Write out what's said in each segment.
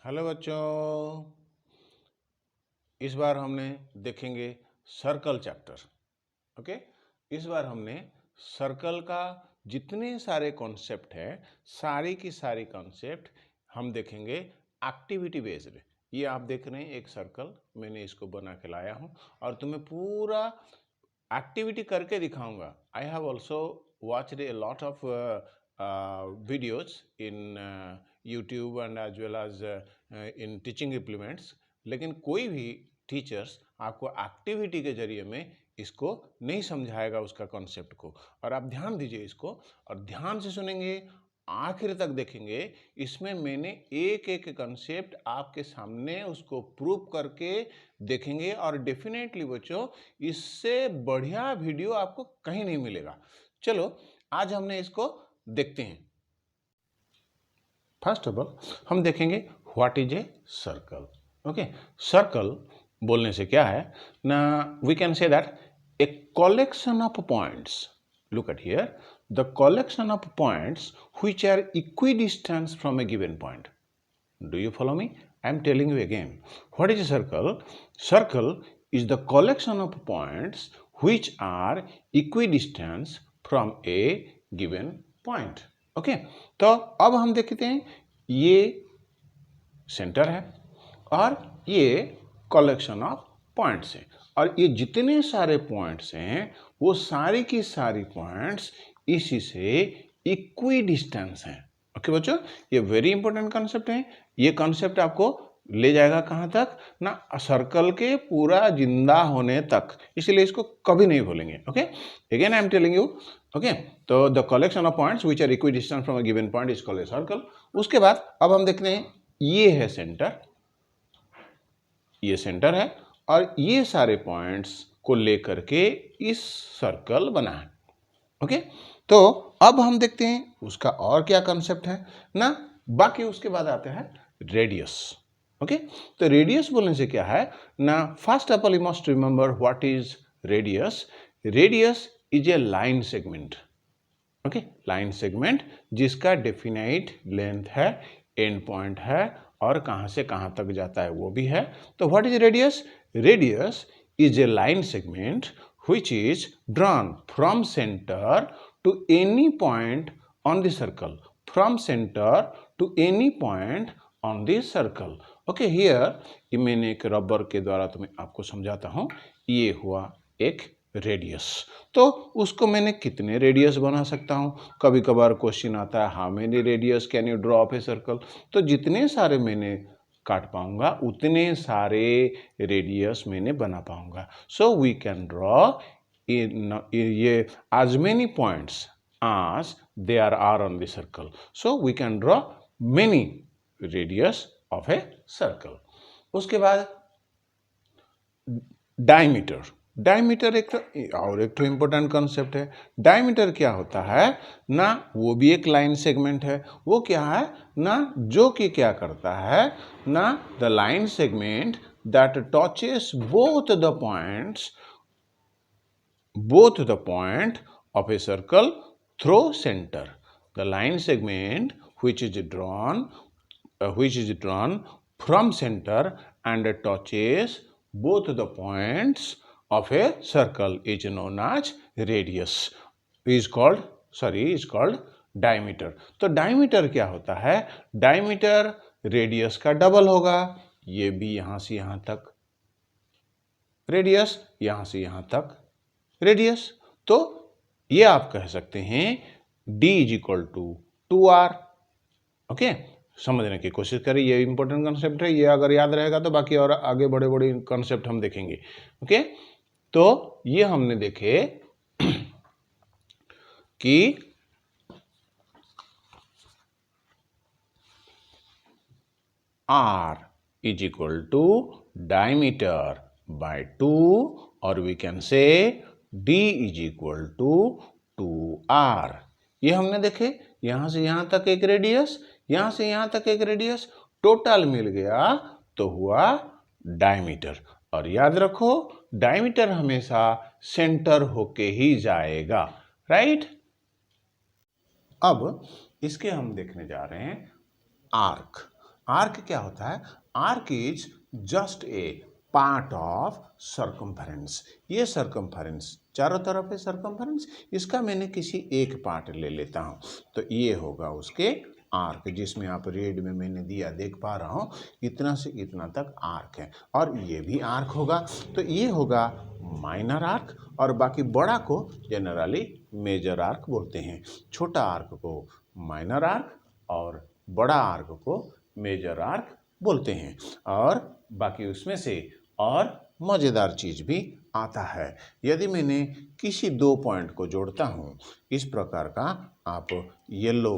Hello बच्चों, इस बार हमने देखेंगे सर्कल चैप्टर। ओके, इस बार हमने सर्कल का जितने सारे कॉन्सेप्ट है सारी की सारी कॉन्सेप्ट हम देखेंगे एक्टिविटी बेस्ड। ये आप देख रहे हैं एक सर्कल, मैंने इसको बना के लाया हूँ और तुम्हें पूरा एक्टिविटी करके दिखाऊंगा। I have also watched a lot of videos in YouTube and as well as in teaching implements, लेकिन कोई भी टीचर्स आपको एक्टिविटी के जरिए में इसको नहीं समझाएगा उसका कॉन्सेप्ट को। और आप ध्यान दीजिए इसको और ध्यान से सुनेंगे, आखिर तक देखेंगे। इसमें मैंने एक एक कॉन्सेप्ट आपके सामने उसको प्रूव करके देखेंगे और डेफिनेटली बच्चों इससे बढ़िया वीडियो आपको कहीं नहीं मिलेगा। चलो आज हमने इसको देखते हैं। फर्स्ट ऑफ ऑल हम देखेंगे what is a circle. Okay, circle बोलने से क्या है ना, we can say that a collection of points, look at here, the collection of points which are equidistant from a given point. Do you follow me? I am telling you again. What is a circle? Circle is the collection of points which are equidistant from a given point. Okay, तो अब हम देखते हैं ये centre है और ये collection of points है और ये जितने सारे पॉइंट्स हैं वो सारी की सारी पॉइंट्स इसी से इक्वी डिस्टेंस हैं। ओके बच्चों, ये वेरी इंपॉर्टेंट कॉन्सेप्ट है। ये कॉन्सेप्ट आपको ले जाएगा कहाँ तक ना, सर्कल के पूरा जिंदा होने तक, इसलिए इसको कभी नहीं भूलेंगे। Okay, again I am telling you. Okay, तो the collection of points which are equidistant from a given point is called a circle. उसके बाद अब हम देखते हैं ये है सेंटर, ये सेंटर है और ये सारे पॉइंट्स को लेकर के इस सर्कल बना है। ओके, तो अब हम देखते हैं उसका और क्या कंसेप्ट है ना, बाकी उसके बाद आते हैं रेडियस। ओके, तो रेडियस बोलने से क्या है ना, first of all you must remember what is radius. Radius is a line segment. Okay, line segment जिसका डेफिनाइट लेंथ है, एंड पॉइंट है और कहां से कहां तक जाता है वो भी है। तो what is radius? Radius is a line segment which is drawn from center to any point on the circle, from center to any point on the circle. Okay, here ये मैंने एक रबर के द्वारा तुम्हें आपको समझाता हूँ। ये हुआ एक रेडियस, तो उसको मैंने कितने रेडियस बना सकता हूँ। कभी कभार क्वेश्चन आता है how many radius can you draw of a circle, तो जितने सारे मैंने काट पाऊंगा उतने सारे रेडियस मैंने बना पाऊंगा। सो वी कैन ड्रॉ ये as many points as there are on the circle. So we can draw many radius of a circle. उसके बाद डायमीटर। डायमीटर एक तो इम्पोर्टेंट कॉन्सेप्ट है। डायमीटर क्या होता है ना, वो भी एक लाइन सेगमेंट है। वो क्या है ना, जो कि क्या करता है ना, the line segment that touches both the point of a circle through center. The line segment which is drawn from center and touches both the points of a circle is known as radius. Is called diameter. तो diameter क्या होता है? diameter radius का double होगा। ये भी यहां से यहां तक रेडियस, यहां से यहां तक रेडियस। तो ये आप कह सकते हैं d is equal to 2r। Okay, समझने की कोशिश करें, ये इंपॉर्टेंट कॉन्सेप्ट है। ये अगर याद रहेगा तो बाकी और आगे बड़े बड़े कॉन्सेप्ट हम देखेंगे। ओके, तो ये हमने देखे कि r is equal to diameter by 2 और we can say d is equal to 2r। ये हमने देखे, यहां से यहां तक एक रेडियस, यहां से यहां तक एक रेडियस, टोटल मिल गया तो हुआ डायमीटर। और याद रखो डायमीटर हमेशा सेंटर होके ही जाएगा, राइट। अब इसके हम देखने जा रहे हैं आर्क। आर्क क्या होता है? Arc is just A part of circumference. ये सर्कम्फरेंस चारों तरफ है सर्कम्फरेंस, इसका मैंने किसी एक पार्ट ले लेता हूँ, तो ये होगा उसके आर्क, जिसमें आप रेड में मैंने दिया देख पा रहा हूँ, इतना से इतना तक आर्क है, और ये भी आर्क होगा, तो ये होगा माइनर आर्क, और बाकी बड़ा को जनरली मेजर आर्क बोलते हैं। छोटा आर्क को माइनर आर्क और बड़ा आर्क को मेजर आर्क बोलते हैं। और बाकी उसमें से और मज़ेदार चीज़ भी आता है। यदि मैंने किसी दो पॉइंट को जोड़ता हूँ इस प्रकार का, आप येलो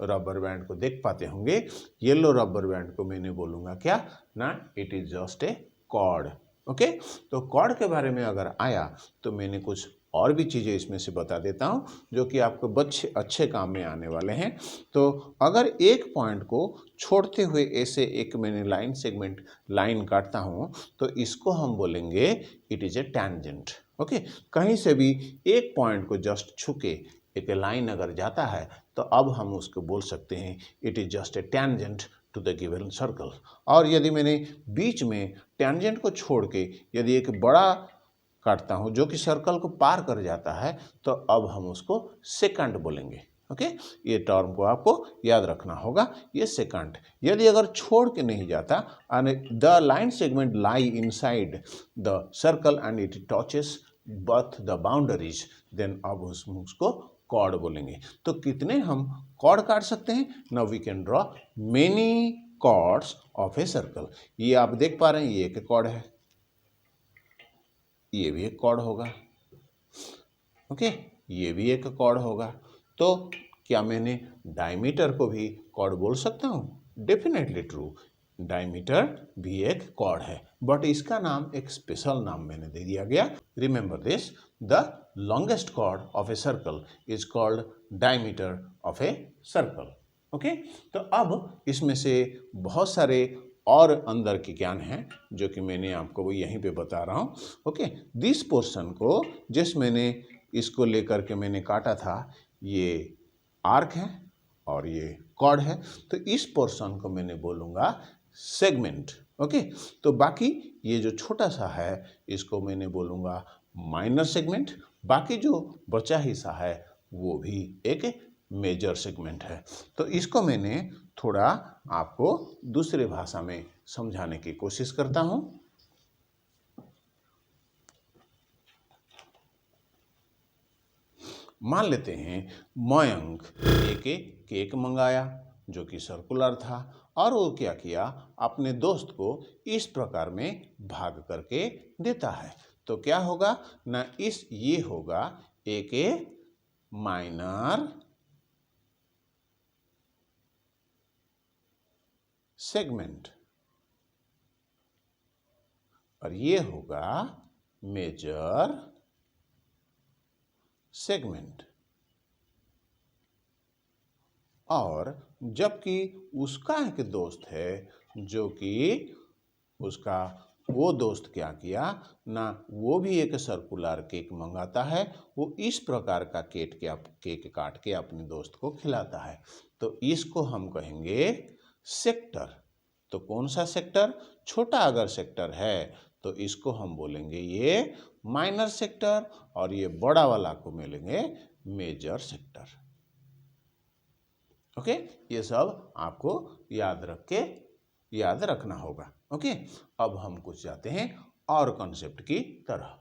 रबर बैंड को देख पाते होंगे, येलो रबर बैंड को मैंने बोलूँगा क्या ना, it is just a chord. Okay, तो कॉर्ड के बारे में अगर आया तो मैंने कुछ और भी चीज़ें इसमें से बता देता हूँ जो कि आपको बच्चे अच्छे काम में आने वाले हैं। तो अगर एक पॉइंट को छोड़ते हुए ऐसे एक मैंने लाइन सेगमेंट लाइन काटता हूँ तो इसको हम बोलेंगे it is a tangent. Okay, कहीं से भी एक पॉइंट को जस्ट छूके एक लाइन अगर जाता है तो अब हम उसको बोल सकते हैं it is just a tangent to the given circle. और यदि मैंने बीच में टैंजेंट को छोड़ के यदि एक बड़ा काटता हूँ जो कि सर्कल को पार कर जाता है तो अब हम उसको सेकंड बोलेंगे। ओके, ये टर्म को आपको याद रखना होगा, ये सेकंड। यदि अगर छोड़ के नहीं जाता and the line segment lie inside the circle and it touches both the boundaries, then अब उसको कॉर्ड बोलेंगे। तो कितने हम कॉर्ड काट सकते हैं? Now we can draw many chords of a circle. ये आप देख पा रहे हैं, ये एक कॉर्ड है, ये भी एक कॉर्ड होगा। ओके, ये भी एक कॉर्ड होगा। तो क्या मैंने डायमीटर को भी कॉर्ड बोल सकता हूँ? डेफिनेटली ट्रू, डायमीटर भी एक कॉर्ड है, बट इसका नाम एक स्पेशल नाम मैंने दे दिया गया। Remember this, the longest chord of a circle is called diameter of a circle. Okay, तो अब इसमें से बहुत सारे और अंदर के ज्ञान हैं जो कि मैंने आपको वो यहीं पे बता रहा हूँ। ओके, दिस पोर्शन को जिस मैंने इसको लेकर के मैंने काटा था, ये आर्क है और ये कॉर्ड है, तो इस पोर्शन को मैंने बोलूँगा सेगमेंट। ओके, तो बाकी ये जो छोटा सा है इसको मैंने बोलूँगा माइनर सेगमेंट, बाकी जो बचा हिस्सा है वो भी एक मेजर सेगमेंट है। तो इसको मैंने थोड़ा आपको दूसरे भाषा में समझाने की कोशिश करता हूँ। मान लेते हैं मयंक एक केक मंगाया जो कि सर्कुलर था, और वो क्या किया, अपने दोस्त को इस प्रकार में भाग करके देता है। तो क्या होगा ना, इस ये होगा एक माइनर सेगमेंट और ये होगा मेजर सेगमेंट। और जबकि उसका एक दोस्त है जो कि उसका वो दोस्त क्या किया ना, वो भी एक सर्कुलर केक मंगाता है, वो इस प्रकार का केक काट के अपने दोस्त को खिलाता है। तो इसको हम कहेंगे सेक्टर। तो कौन सा सेक्टर? छोटा अगर सेक्टर है तो इसको हम बोलेंगे ये माइनर सेक्टर, और ये बड़ा वाला को मिलेंगे मेजर सेक्टर। ओके, ये सब आपको याद रखना होगा। ओके, अब हम कुछ जाते हैं और कॉन्सेप्ट की तरह।